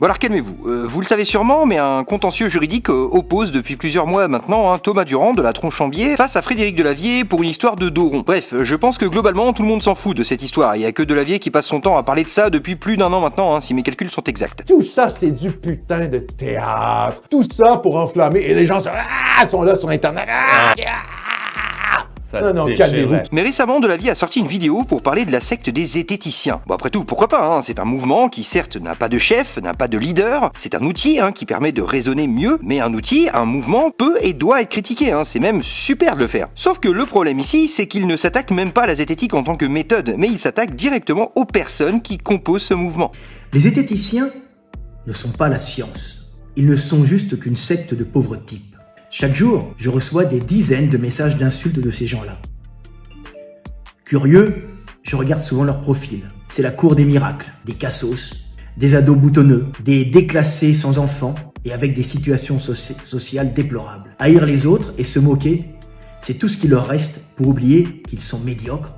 Bon alors calmez-vous, vous le savez sûrement, mais un contentieux juridique oppose depuis plusieurs mois maintenant Thomas Durand de la Tronchambier face à Frédéric Delavier pour une histoire de dos rond. Bref, je pense que globalement tout le monde s'en fout de cette histoire, il y a que Delavier qui passe son temps à parler de ça depuis plus d'un an maintenant, si mes calculs sont exacts. Tout ça, c'est du putain de théâtre. Tout ça pour enflammer, et les gens sont là sur Internet. Non, calmez-vous. Mais récemment, Delavier a sorti une vidéo pour parler de la secte des zététiciens. Bon après tout, pourquoi pas, c'est un mouvement qui certes n'a pas de chef, n'a pas de leader, c'est un outil qui permet de raisonner mieux, mais un mouvement peut et doit être critiqué, c'est même super de le faire. Sauf que le problème ici, c'est qu'il ne s'attaque même pas à la zététique en tant que méthode, mais il s'attaque directement aux personnes qui composent ce mouvement. Les zététiciens ne sont pas la science, ils ne sont juste qu'une secte de pauvres types. Chaque jour, je reçois des dizaines de messages d'insultes de ces gens-là. Curieux, je regarde souvent leur profil. C'est la cour des miracles, des cassos, des ados boutonneux, des déclassés sans enfants et avec des situations sociales déplorables. Haïr les autres et se moquer, c'est tout ce qui leur reste pour oublier qu'ils sont médiocres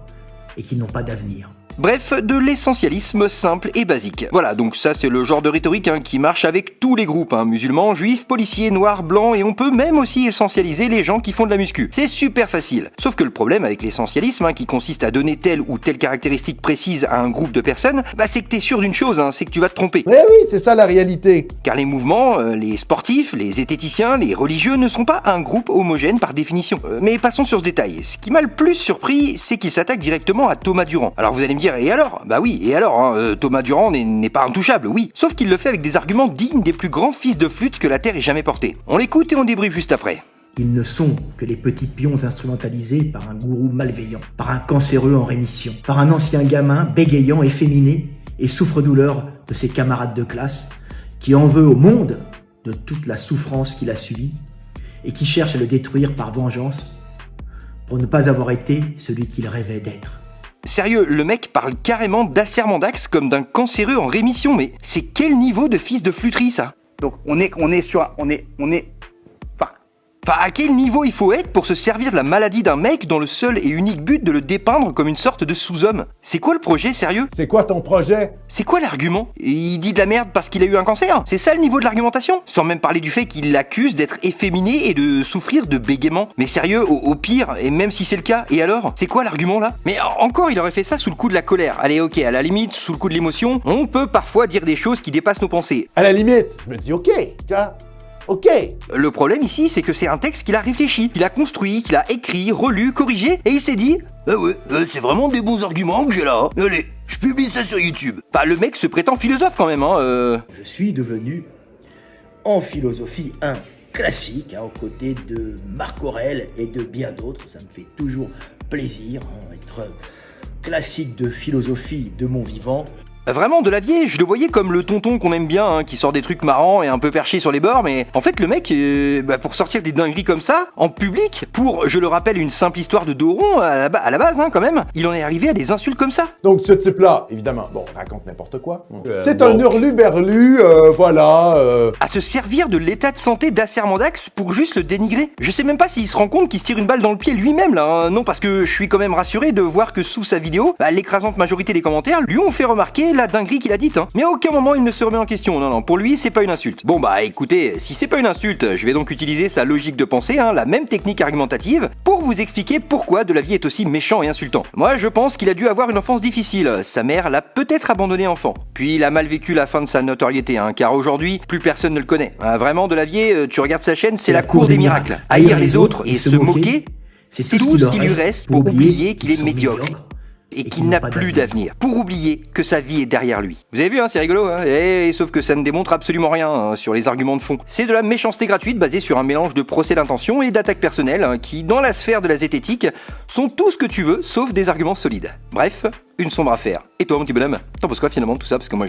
et qu'ils n'ont pas d'avenir. Bref, de l'essentialisme simple et basique. Voilà, donc ça c'est le genre de rhétorique qui marche avec tous les groupes, musulmans, juifs, policiers, noirs, blancs, et on peut même aussi essentialiser les gens qui font de la muscu. C'est super facile. Sauf que le problème avec l'essentialisme, qui consiste à donner telle ou telle caractéristique précise à un groupe de personnes, c'est que t'es sûr d'une chose, c'est que tu vas te tromper. Eh oui, c'est ça la réalité. Car les mouvements, les sportifs, les zététiciens, les religieux ne sont pas un groupe homogène par définition. Mais passons sur ce détail. Ce qui m'a le plus surpris, c'est qu'il s'attaque directement à Thomas Durand. Alors vous allez me dire, et alors ? Bah oui, et alors, Thomas Durand n'est pas intouchable, oui. Sauf qu'il le fait avec des arguments dignes des plus grands fils de flûte que la Terre ait jamais portés. On l'écoute et on débriefe juste après. Ils ne sont que les petits pions instrumentalisés par un gourou malveillant, par un cancéreux en rémission, par un ancien gamin bégayant, efféminé et souffre-douleur de ses camarades de classe, qui en veut au monde de toute la souffrance qu'il a subie et qui cherche à le détruire par vengeance pour ne pas avoir été celui qu'il rêvait d'être. Sérieux, le mec parle carrément d'Assermandax comme d'un cancéreux en rémission, mais c'est quel niveau de fils de flûterie ça ? Donc on est sur Enfin, à quel niveau il faut être pour se servir de la maladie d'un mec dont le seul et unique but de le dépeindre comme une sorte de sous-homme ? C'est quoi le projet, sérieux ? C'est quoi ton projet? C'est quoi l'argument ? Il dit de la merde parce qu'il a eu un cancer ? C'est ça le niveau de l'argumentation ? Sans même parler du fait qu'il l'accuse d'être efféminé et de souffrir de bégaiement. Mais sérieux, au pire, et même si c'est le cas, et alors ? C'est quoi l'argument là ? Mais encore, il aurait fait ça sous le coup de la colère. Allez, ok, à la limite, sous le coup de l'émotion, on peut parfois dire des choses qui dépassent nos pensées. À la limite, je me dis ok, ok. Le problème ici, c'est que c'est un texte qu'il a réfléchi, qu'il a construit, qu'il a écrit, relu, corrigé, et il s'est dit « Ah ouais, c'est vraiment des bons arguments que j'ai là, allez, je publie ça sur YouTube ». Bah le mec se prétend philosophe quand même, Je suis devenu, en philosophie, un classique, aux côtés de Marc Aurèle et de bien d'autres. Ça me fait toujours plaisir, être classique de philosophie de mon vivant. Vraiment, Delavier, je le voyais comme le tonton qu'on aime bien, qui sort des trucs marrants et un peu perché sur les bords, mais en fait le mec, pour sortir des dingueries comme ça, en public, pour, je le rappelle, une simple histoire de dos rond, à la base quand même, il en est arrivé à des insultes comme ça. Donc ce type-là, évidemment, raconte n'importe quoi. C'est un hurluberlu, voilà. À se servir de l'état de santé d'Assermandax pour juste le dénigrer. Je sais même pas s'il se rend compte qu'il se tire une balle dans le pied lui-même là, non, parce que je suis quand même rassuré de voir que sous sa vidéo, l'écrasante majorité des commentaires lui ont fait remarquer la dinguerie qu'il a dite, Mais à aucun moment il ne se remet en question, non, pour lui c'est pas une insulte. Bon écoutez, si c'est pas une insulte, je vais donc utiliser sa logique de pensée, la même technique argumentative, pour vous expliquer pourquoi Delavier est aussi méchant et insultant. Moi je pense qu'il a dû avoir une enfance difficile, sa mère l'a peut-être abandonné enfant, puis il a mal vécu la fin de sa notoriété, car aujourd'hui, plus personne ne le connaît. Vraiment Delavier, tu regardes sa chaîne, c'est la cour des miracles. Haïr les autres et se moquer, c'est tout ce qui lui reste pour oublier qu'il est médiocre. Et qu'il n'a plus d'avenir, pour oublier que sa vie est derrière lui. Vous avez vu, c'est rigolo, sauf que ça ne démontre absolument rien sur les arguments de fond. C'est de la méchanceté gratuite basée sur un mélange de procès d'intention et d'attaques personnelles qui, dans la sphère de la zététique, sont tout ce que tu veux, sauf des arguments solides. Bref, une sombre affaire. Et toi, mon petit bonhomme, t'en penses quoi finalement de tout ça ? Parce que moi,